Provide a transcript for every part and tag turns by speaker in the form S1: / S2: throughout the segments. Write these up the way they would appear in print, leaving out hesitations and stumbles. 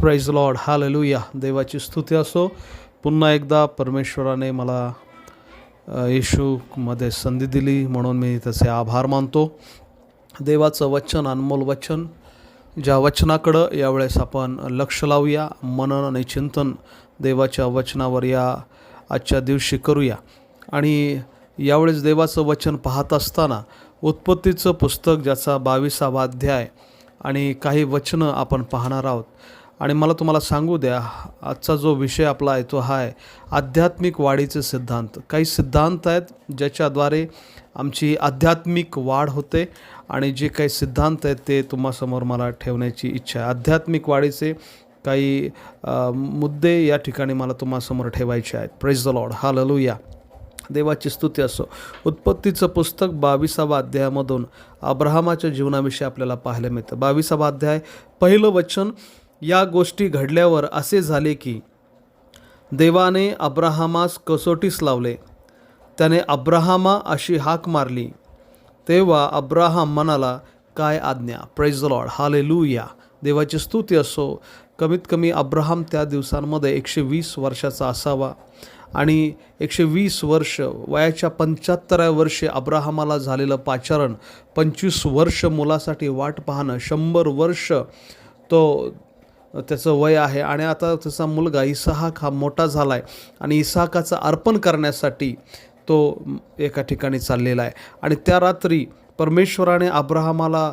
S1: Price Lord, hallelujah. देवाची स्तुती असो. पुन्हा एकदा परमेश्वराने मला येशूमध्ये संधी दिली म्हणून मी त्याचे आभार मानतो. देवाचं वचन, अनमोल वचन, ज्या वचनाकडं यावेळेस आपण लक्ष लावूया, मनन आणि चिंतन देवाच्या वचनावर या आजच्या दिवशी करूया. आणि यावेळेस देवाचं वचन पाहत असताना उत्पत्तीचं पुस्तक ज्याचा 22वा अध्याय आणि काही वचनं आपण पाहणार आहोत. आणि मला तुम्हाला सांगू द्या, आजचा जो विषय आपला आहे तो हा आहे आध्यात्मिक वाढीचे सिद्धांत. काही सिद्धांत आहेत ज्याच्याद्वारे आमची आध्यात्मिक वाढ होते आणि जे काही सिद्धांत आहेत ते तुम्हासमोर मला ठेवण्याची इच्छा आहे. आध्यात्मिक वाढीचे काही मुद्दे या ठिकाणी मला तुम्हासमोर ठेवायचे आहेत. Praise the Lord, hallelujah. देवाची स्तुती असो. उत्पत्तीचं पुस्तक 22वा अध्यायामधून अब्राहमाच्या जीवनाविषयी आपल्याला पाहायला मिळतं. 22वा अध्याय, पहिलं वचन. या गोष्टी घडल्यावर असे झाले की देवाने अब्राहमास कसोटीस लावले. त्याने अब्राहमा अशी हाक मारली, तेव्हा अब्राहम म्हणाला, काय आज्ञा. Praise the Lord, hallelujah. देवाची स्तुती असो. कमीत कमी अब्राहम त्या दिवसांमध्ये 120 वर्षाचा असावा आणि 120 वर्ष, वयाच्या 75व्या वर्षी अब्राहमाला झालेलं पाचारण, 25 वर्ष मुलासाठी वाट पाहणं, 100 वर्ष तो त्याचं वय आहे आणि आता त्याचा मुलगा इसहाक हा मोठा झाला आहे आणि इसहाकाचं अर्पण करण्यासाठी तो एका ठिकाणी चाललेला आहे. आणि त्या रात्री परमेश्वराने अब्राहमाला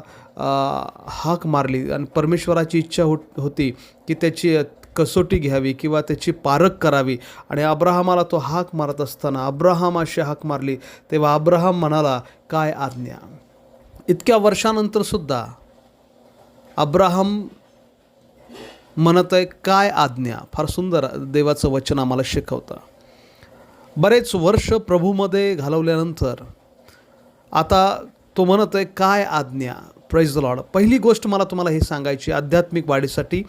S1: हाक मारली आणि परमेश्वराची इच्छा होती की त्याची कसोटी घ्यावी किंवा त्याची पारख करावी. आणि अब्राहमाला तो हाक मारत असताना अब्राहम अशी हाक मारली, तेव्हा अब्राहम म्हणाला, काय आज्ञा. इतक्या वर्षानंतरसुद्धा अब्राहम म्हणत आहे, काय आज्ञा. फार सुंदर देवाचं वचन आम्हाला शिकवतं. बरेच वर्ष प्रभूमध्ये घालवल्यानंतर आता तो म्हणत आहे, काय आज्ञा. Praise the Lord. पहिली गोष्ट मला तुम्हाला हे सांगायची आध्यात्मिक वाढीसाठी,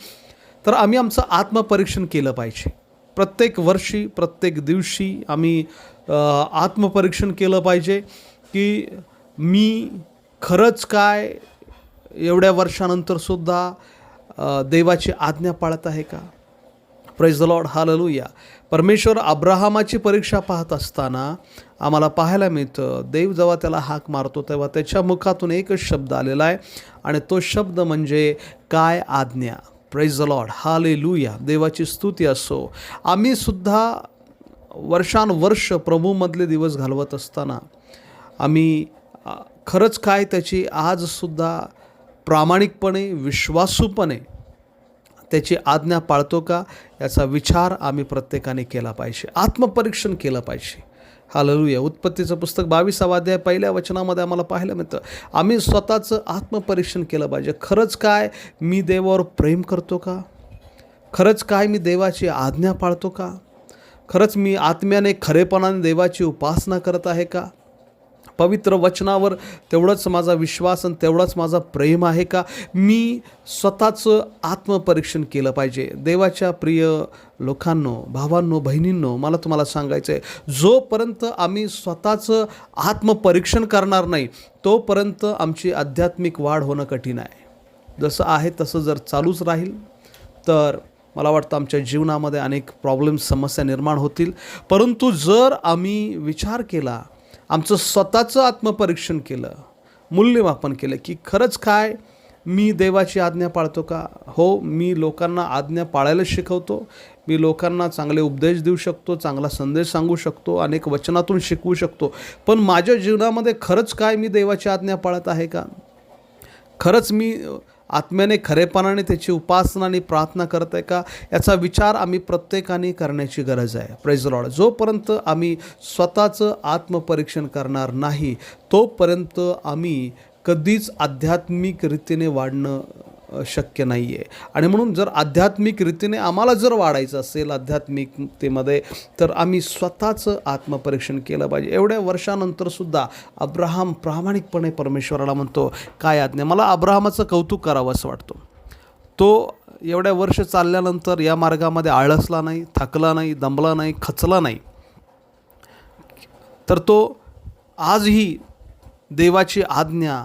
S1: तर आम्ही आमचं आत्मपरीक्षण केलं पाहिजे. प्रत्येक वर्षी, प्रत्येक दिवशी आम्ही आत्मपरीक्षण केलं पाहिजे की मी खरंच काय एवढ्या वर्षानंतरसुद्धा देवाची आज्ञा पाळत आहे का. Praise the Lord, hallelujah. परमेश्वर अब्राहमाची परीक्षा पाहत असताना आम्हाला पाहायला मिळतं, देव जेव्हा त्याला हाक मारतो तेव्हा त्याच्या मुखातून एकच शब्द आलेला आहे आणि तो शब्द म्हणजे काय आज्ञा. Praise the Lord, hallelujah. देवाची स्तुती असो. आम्ही सुद्धा वर्षानुवर्ष प्रभूमधले दिवस घालवत असताना आम्ही खरंच काय त्याची आजसुद्धा प्रामाणिकपणे, विश्वासूपणे त्याची आज्ञा पाळतो का याचा विचार आम्ही प्रत्येकाने केला पाहिजे. आत्मपरीक्षण केलं पाहिजे. हालेलुया. उत्पत्तीचं पुस्तक 22वा अध्याय पहिल्या वचनामध्ये आम्हाला पाहायला मिळतं, आम्ही स्वतःचं आत्मपरीक्षण केलं पाहिजे. खरंच काय मी देवावर प्रेम करतो का. खरंच काय मी देवाची आज्ञा पाळतो का. खरंच मी आत्म्याने, खरेपणाने देवाची उपासना करत आहे का. पवित्र वचनावर तेवढंच माझा विश्वास आणि तेवढंच माझा प्रेम आहे का. मी स्वतःचं आत्मपरीक्षण केलं पाहिजे. देवाच्या प्रिय लोकांनो, भावांनो, बहिणींनो, मला तुम्हाला सांगायचं आहे, जोपर्यंत आम्ही स्वतःचं आत्मपरीक्षण करणार नाही तोपर्यंत आमची आध्यात्मिक वाढ होणं कठीण आहे. जसं आहे तसं जर चालूच राहील तर मला वाटतं आमच्या जीवनामध्ये अनेक प्रॉब्लेम्स, समस्या निर्माण होतील. परंतु जर आम्ही विचार केला, आमचं स्वतःचं आत्मपरीक्षण केलं, मूल्यमापन केलं की खरंच काय मी देवाची आज्ञा पाळतो का. हो, मी लोकांना आज्ञा पाळायला शिकवतो, मी लोकांना चांगले उपदेश देऊ शकतो, चांगला संदेश सांगू शकतो, अनेक वचनातून शिकवू शकतो, पण माझ्या जीवनामध्ये खरंच काय मी देवाची आज्ञा पाळत आहे का. खरंच मी आत्म्याने, खरेपणाने त्याची उपासना आणि प्रार्थना करत आहे का याचा विचार आम्ही प्रत्येकाने करण्याची गरज आहे. Praise the Lord. जोपर्यंत आम्ही स्वतःचं आत्मपरीक्षण करणार नाही तोपर्यंत आम्ही कधीच आध्यात्मिक रीतीने वाढणं शक्य नाही आहे. आणि म्हणून जर आध्यात्मिक रीतीने आम्हाला जर वाढायचं असेल आध्यात्मिकतेमध्ये तर आम्ही स्वतःचं आत्मपरीक्षण केलं पाहिजे. एवढ्या वर्षानंतरसुद्धा अब्राहम प्रामाणिकपणे परमेश्वराला म्हणतो, काय आज्ञा. मला अब्राहमाचं कौतुक करावं असं वाटतं. तो एवढ्या वर्ष चालल्यानंतर या मार्गामध्ये आळसला नाही, थकला नाही, दमला नाही, खचला नाही, तर तो आजही देवाची आज्ञा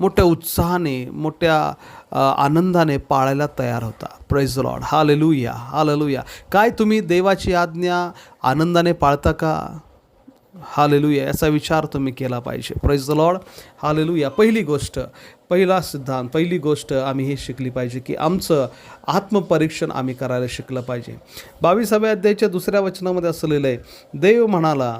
S1: मोठ्या उत्साहाने, मोठ्या आनंदाने पाळायला तयार होता. Praise the Lord. Hallelujah, hallelujah. काय तुम्ही देवाची आज्ञा आनंदाने पाळता का? हालेलुया. याचा विचार तुम्ही केला पाहिजे. Praise the Lord. हालेलुया. पहिला सिद्धांत, पहिली गोष्ट आम्ही हे शिकली पाहिजे की आमचं आत्मपरीक्षण आम्ही करायला शिकलं पाहिजे. 22व्या अध्यायाच्या 2ऱ्या वचनामध्ये असलेलं आहे, देव म्हणाला,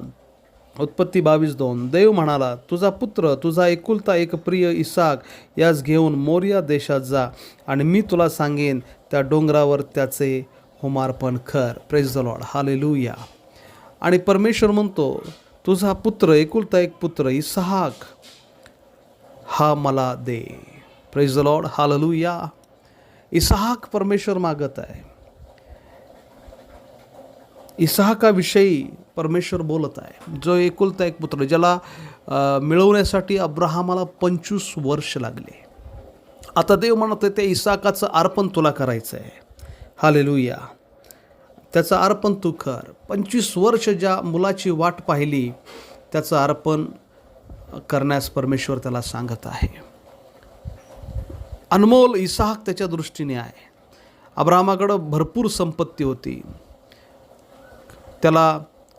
S1: उत्पत्ती 22:2, देव म्हणाला, तुझा पुत्र, तुझा एकुलता एक प्रिय इसाक यास घेऊन मोरिया देशात जा आणि मी तुला सांगेन त्या डोंगरावर त्याचे होमार्पण कर. Praise the Lord. हालेलुया. आणि परमेश्वर म्हणतो, तुझा पुत्र, एकुलता एक पुत्र इसहाक हा मला दे. Praise the Lord. हालेलुया. इसहाक परमेश्वर मागत आहे. इसहाकाविषयी परमेश्वर बोलत आहे, जो एकुलता एक पुत्र, ज्याला मिळवण्यासाठी अब्राहामाला 25 वर्ष लागले. आता देव म्हणत आहे, त्या इसहाकाचं अर्पण तुला करायचं आहे. हालेलुया. त्याचं अर्पण तू कर. 25 वर्ष ज्या मुलाची वाट पाहिली, त्याचं अर्पण करण्यास परमेश्वर त्याला सांगत आहे. अनमोल इसहाक त्याच्या दृष्टीने आहे. अब्राहामाकडं भरपूर संपत्ती होती, त्याला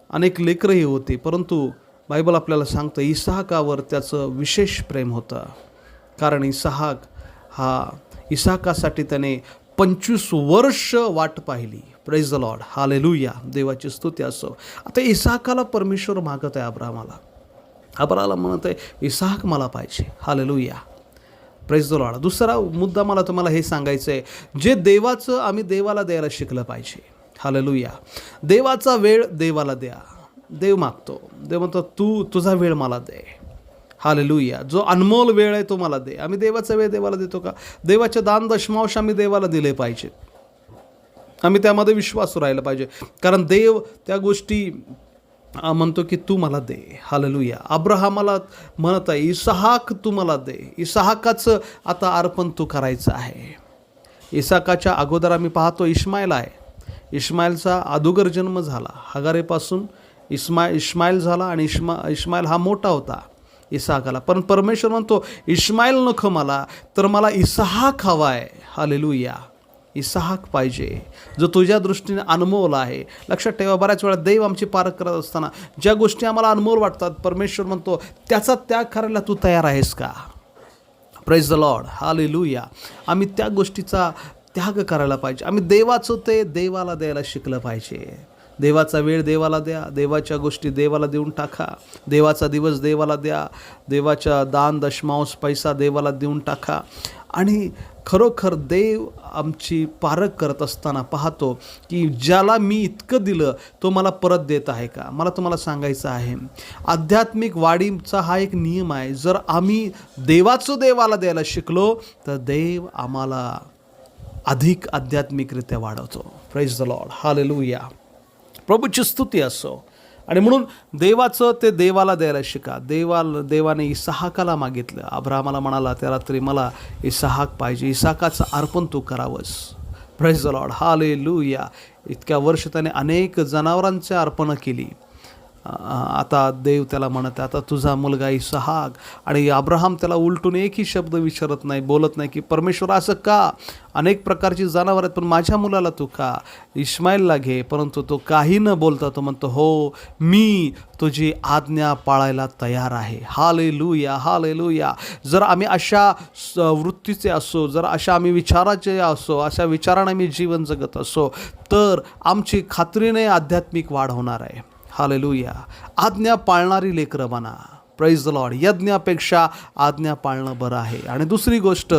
S1: अनेक लेकरंही होती, परंतु बायबल आपल्याला सांगतं इसहाकावर त्याचं विशेष प्रेम होतं. कारण इसहाकासाठी त्याने 25 वर्ष वाट पाहिली. Praise the Lord. हालेलुया. देवाची स्तुती असो. आता इसहाकाला परमेश्वर मागत आहे अब्राहाला म्हणत आहे, इसहाक मला पाहिजे. हालेलुया. Praise the Lord. दुसरा मुद्दा मला तुम्हाला हे सांगायचं आहे, जे देवाचं आम्ही देवाला द्यायला शिकलं पाहिजे. हालेलुया. देवाचा वेळ देवाला द्या. देव मागतो, देव म्हणतो, तुझा वेळ मला दे. हालेलुया. जो अनमोल वेळ आहे तो मला दे. आम्ही देवाचा वेळ देवाला देतो का? देवाचे दान दशमांश आम्ही देवाला दिले पाहिजे. आम्ही त्यामध्ये विश्वास राहिला पाहिजे, कारण देव त्या गोष्टी म्हणतो की तू मला दे. हालेलुया. अब्राहामाला म्हणत आहे, इसहाक तू मला दे. इसहाकाचं आता अर्पण तू करायचं आहे. इसहाकाच्या अगोदर आम्ही पाहतो इश्माईल आहे. इश्माईलचा अदुगर जन्म झाला. हगारेपासून इश्माईल झाला आणि इश्माईल हा मोठा होता इसहाकाला. पण परमेश्वर म्हणतो, इश्माईल नको मला, तर मला इसहाक हवा आहे. हालेलुया. इसहाक पाहिजे, जो तुझ्या दृष्टीने अनमोल आहे. लक्षात ठेवा, बऱ्याच वेळा देव आमची पारख करत असताना ज्या गोष्टी आम्हाला अनमोल वाटतात, परमेश्वर म्हणतो त्याचा त्याग करायला तू तयार आहेस का? Praise the Lord. हालेलुया. आम्ही त्या गोष्टीचा त्याग करायला पाहिजे. आम्ही देवाचं ते देवाला द्यायला शिकलं पाहिजे. देवाचा वेळ देवाला द्या. देवाच्या गोष्टी देवाला देऊन टाका. देवाचा दिवस देवाला द्या. देवाच्या दान दशमांश पैसा देवाला देऊन टाका. आणि खरोखर देव आमची पारख करत असताना पाहतो की ज्याला मी इतकं दिलं तो मला परत देत आहे का? मला तुम्हाला सांगायचं आहे, आध्यात्मिक वाढीचा हा एक नियम आहे. जर आम्ही देवाचं देवाला द्यायला शिकलो तर देव आम्हाला अधिक आध्यात्मिकरित्या वाढवतो. Praise the Lord. हालेलुया. प्रभूची स्तुती असो. आणि म्हणून देवाचं ते देवाला द्यायला शिका. देवाने इसहाकाला मागितलं. अब्राहामाला म्हणाला, त्या रात्री मला इसहाक पाहिजे. इसहाकाचं अर्पण तू करावंस. Praise the Lord. हालेलुया. इतक्या वर्ष त्याने अनेक जनावरांची अर्पणं केली. आता देव त्याला म्हणत आहे, आता तुझा मुलगा इसहाक. आणि अब्राहाम त्याला उलटून एकही शब्द विचारत नाही, बोलत नाही की परमेश्वर असं का? अनेक प्रकारची जनावर आहेत, पण माझ्या मुलाला तू का? इश्माईलला घे. परंतु तो काही न बोलता तो म्हणतो, हो, मी तुझी आज्ञा पाळायला तयार आहे. हालेलुया. हालेलुया. जर आम्ही अशा वृत्तीचे असो, जर अशा आम्ही विचाराचे असो, अशा विचाराने आम्ही जीवन जगत असो, तर आमची खात्रीने आध्यात्मिक वाढ होणार आहे. हालेलुया. आज्ञा पाळणारी लेकरं म्हणा. Praise the Lord. यज्ञापेक्षा आज्ञा पाळणं बरं आहे. आणि दुसरी गोष्ट,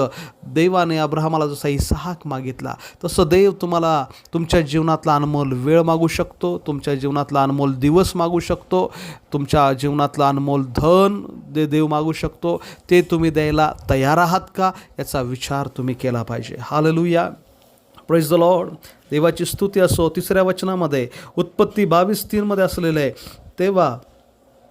S1: देवाने अब्राहामाला जसा इसहाक मागितला तसं देव तुम्हाला तुमच्या जीवनातला अनमोल वेळ मागू शकतो. तुमच्या जीवनातला अनमोल दिवस मागू शकतो. तुमच्या जीवनातला अनमोल धन देव मागू शकतो. ते तुम्ही द्यायला तयार आहात का? याचा विचार तुम्ही केला पाहिजे. हालेलुया. Praise the Lord. देवाची स्तुती असो. 3ऱ्या वचनामध्ये उत्पत्ती 22:3 असलेलं आहे, तेव्हा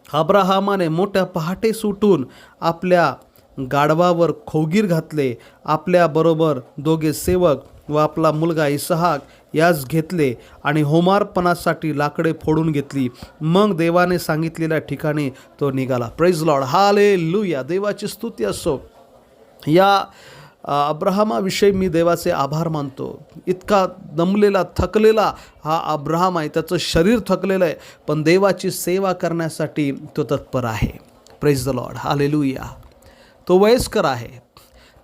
S1: अब्राहामाने मोठ्या पहाटे सुटून आपल्या गाढवावर खोगीर घातले. आपल्याबरोबर 2 सेवक व आपला मुलगा इसहाक यास घेतले आणि होमार्पणासाठी लाकडे फोडून घेतली. मग देवाने सांगितलेल्या ठिकाणी तो निघाला. Praise Lord. हालेलुया. देवाची स्तुती असो. या अब्राहमाविषयी मी देवाचे आभार मानतो. इतका दमलेला थकलेला हा अब्राहम आहे, त्याचं शरीर थकलेलं आहे, पण देवाची सेवा करण्यासाठी तो तत्पर आहे. Praise the Lord, hallelujah. तो वयस्कर आहे,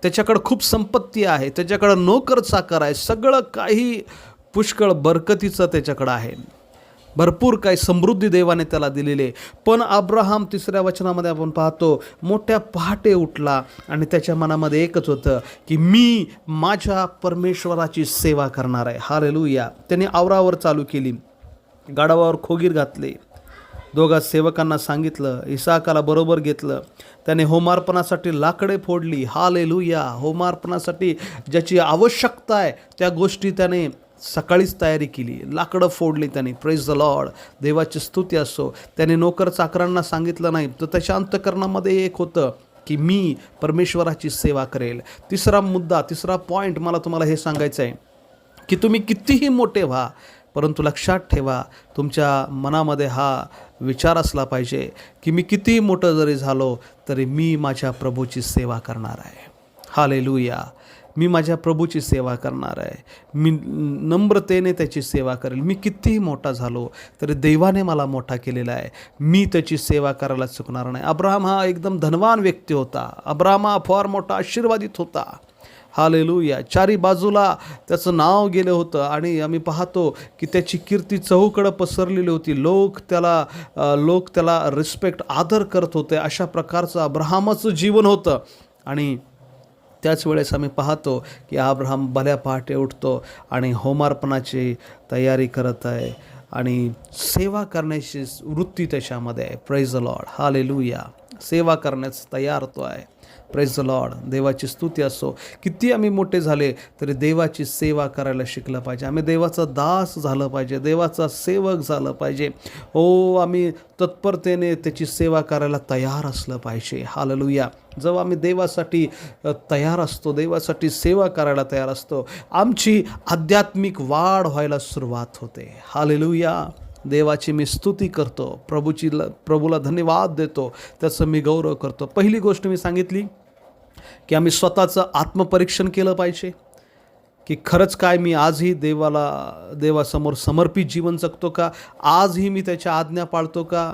S1: त्याच्याकडं खूप संपत्ती आहे, त्याच्याकडं नोकर चाकर आहे, सगळं काही पुष्कळ बरकतीचं त्याच्याकडं आहे, भरपूर काही समृद्धी देवाने त्याला दिलेले. पण अब्राहम 3ऱ्या वचनामध्ये आपण पाहतो, मोठ्या पहाटे उठला आणि त्याच्या मनामध्ये एकच होतं की मी माझ्या परमेश्वराची सेवा करणार आहे. हालेलुया. त्याने आवरावर चालू केली, गाढवावर खोगीर घातले, दोघा सेवकांना सांगितलं, इसाकाला बरोबर घेतलं, त्याने होमार्पणासाठी लाकडे फोडली. हालेलुया. होमार्पणासाठी ज्याची आवश्यकता आहे त्या गोष्टी त्याने सकाळीच तयारी केली, लाकडं फोडली त्याने. प्रेज द लॉर्ड, देवाची स्तुती असो. त्याने नोकर चाकरांना सांगितलं नाही, तर त्याच्या अंतःकरणामध्ये एक होतं की मी परमेश्वराची सेवा करेल. तिसरा मुद्दा, तिसरा पॉईंट मला तुम्हाला हे सांगायचं आहे की तुम्ही कितीही मोठे व्हा, परंतु लक्षात ठेवा, तुमच्या मनामध्ये हा विचार असला पाहिजे की मी कितीही मोठं जरी झालो तरी मी माझ्या प्रभूची सेवा करणार आहे. हालेलुया. मी माझ्या प्रभूची सेवा करणार आहे, मी नम्रतेने त्याची सेवा करेल. मी कितीही मोठा झालो तरी देवाने मला मोठा केलेला आहे, मी त्याची सेवा करायला चुकणार नाही. अब्राहम हा एकदम धनवान व्यक्ती होता. अब्राहम हा फार मोठा आशीर्वादित होता. हालेलुया. चारी बाजूला त्याचं नाव गेलं होतं आणि आम्ही पाहतो की त्याची कीर्ती चहूकडं पसरलेली होती. लोक त्याला रिस्पेक्ट, आदर करत होते. अशा प्रकारचं अब्राहमाचं जीवन होतं. आणि त्याच वेळेस आम्ही पाहतो की अब्राहम भल्या पहाटे उठतो आणि होमार्पणाची तयारी करत आहे आणि सेवा करण्याची वृत्ती त्याच्यामध्ये आहे. Praise the Lord, hallelujah. सेवा करण्यास तयार तो आहे. प्रेज द लॉर्ड, देवाची स्तुती असो. किती आम्ही मोठे झाले तरी देवाची सेवा करायला शिकलं पाहिजे. आम्ही देवाचा दास झालं पाहिजे, देवाचा सेवक झालं पाहिजे. आम्ही तत्परतेने त्याची सेवा करायला तयार असलं पाहिजे. हालेलुया. जेव्हा आम्ही देवासाठी तयार असतो, देवासाठी सेवा करायला तयार असतो, आमची आध्यात्मिक वाढ व्हायला सुरुवात होते. हालेलुया. देवाची मी स्तुती करतो, प्रभूला धन्यवाद देतो, त्याचं मी गौरव करतो. पहिली गोष्ट मी सांगितली की आम्ही स्वतःचं आत्मपरीक्षण केलं पाहिजे की खरंच काय मी आजही देवासमोर समर्पित जीवन जगतो का? आजही मी त्याच्या आज्ञा पाळतो का?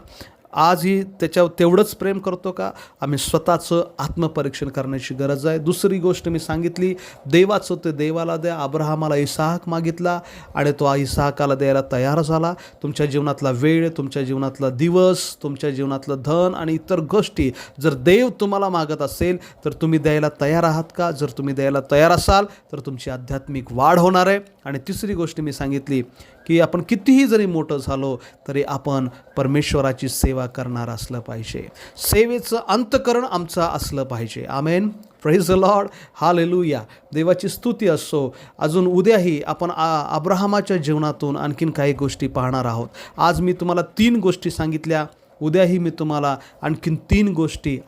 S1: आजही त्याच्यावर तेवढंच प्रेम करतो का? आम्ही स्वतःचं आत्मपरीक्षण करण्याची गरज आहे. दुसरी गोष्ट मी सांगितली, देवाचं ते देवाला द्या. अब्राहमाला इसाहक मागितला आणि तो इसाहकाला द्यायला तयार झाला. तुमच्या जीवनातला वेळ, तुमच्या जीवनातला दिवस, तुमच्या जीवनातलं धन आणि इतर गोष्टी जर देव तुम्हाला मागत असेल तर तुम्ही द्यायला तयार आहात का? जर तुम्ही द्यायला तयार असाल तर तुमची आध्यात्मिक वाढ होणार आहे. आणि तिसरी गोष्ट मी सांगितली की आपण कितीही जरी मोठं झालो तरी आपण परमेश्वराची सेवा करणार असलं पाहिजे. सेवेचं अंतःकरण आमचं असलं पाहिजे. Amen. Praise the Lord, hallelujah. देवाची स्तुती असो. अजून उद्याही आपण अब्राहमाच्या जीवनातून आणखीन काही गोष्टी पाहणार आहोत. आज मी तुम्हाला 3 गोष्टी सांगितल्या. उद्याही मी तुम्हाला आणखीन 3 गोष्टी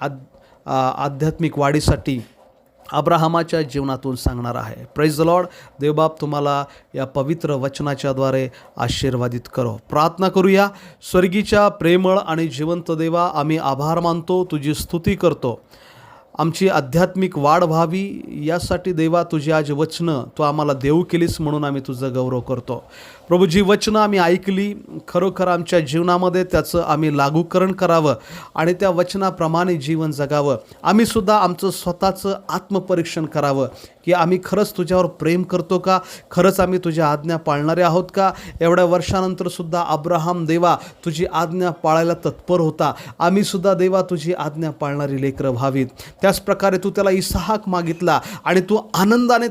S1: आध्यात्मिक वाढीसाठी अब्राहमाच्या जीवनातून सांगणार आहे. Praise the Lord. देवबाप तुम्हाला या पवित्र वचनाच्याद्वारे आशीर्वादित करो. प्रार्थना करूया. स्वर्गीच्या प्रेमळ आणि जिवंत देवा, आम्ही आभार मानतो, तुझी स्तुती करतो. आमची आध्यात्मिक वाढ व्हावी यासाठी देवा तुझी आज वचनं तू आम्हाला देऊ केलीस म्हणून आम्ही तुझं गौरव करतो. प्रभू, जी वचनं आम्ही ऐकली खरोखर आमच्या जीवनामध्ये त्याचं आम्ही लागूकरण करावं आणि त्या वचनाप्रमाणे जीवन जगावं. आम्ही सुद्धा आमचं स्वतःचं आत्मपरीक्षण करावं की आम्ही खरंच तुझ्यावर प्रेम करतो का? खरंच आम्ही तुझ्या आज्ञा पाळणारे आहोत का? एवढ्या वर्षानंतर सुद्धा अब्राहम देवा तुझी आज्ञा पाळायला तत्पर होता. आम्ही सुद्धा देवा तुझी आज्ञा पाळणारी लेकरं व्हावीत. त्याच प्रकारे तू त्याला इसाहक मागितला आणि तू आनंदाने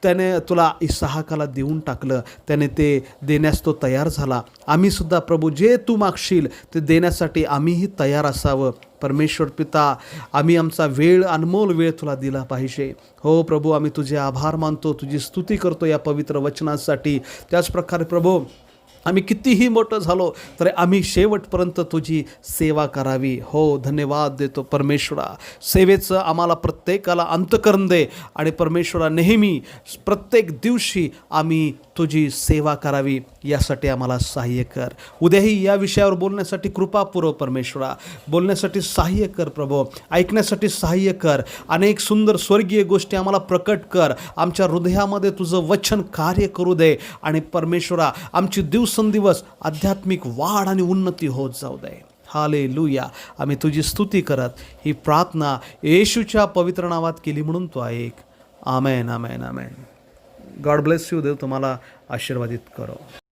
S1: त्याने तुला इसाहकाला देऊन टाकलं. त्याने ते देण्यास तो तयार झाला. आम्ही सुद्धा प्रभू जे तू मागशील ते देण्यासाठी आम्हीही तयार असावं. परमेश्वर पिता, आम्ही आमचा वेळ, अनमोल वेळ तुला दिला पाहिजे. हो प्रभू, आम्ही तुझे आभार मानतो, तुझी स्तुती करतो या पवित्र वचनासाठी. त्याचप्रकारे प्रभू, आम्ही कितीही मोठं झालो तरी आम्ही शेवटपर्यंत तुझी सेवा करावी. हो, धन्यवाद देतो परमेश्वरा. सेवेचं आम्हाला प्रत्येकाला अंतःकरण दे आणि परमेश्वरा नेहमी प्रत्येक दिवशी आम्ही तुझी सेवा करावी यासाठी आम्हाला सहाय्य कर. उद्याही या विषयावर बोलण्यासाठी कृपा पुरव परमेश्वरा. बोलण्यासाठी सहाय्य कर प्रभू. ऐकण्यासाठी सहाय्य कर. अनेक सुंदर स्वर्गीय गोष्टी आम्हाला प्रकट कर. आमच्या हृदयामध्ये तुझं वचन कार्य करू दे आणि परमेश्वरा आमची दिवसेंदिवस आध्यात्मिक वाढ आणि उन्नती होत जाऊ दे. हालेलुया. आम्ही तुझी स्तुती करत ही प्रार्थना येशूच्या पवित्र नावात केली म्हणून तो ऐक. Amen, amen, amen. God bless you. देव तुम्हाला आशीर्वादित करो.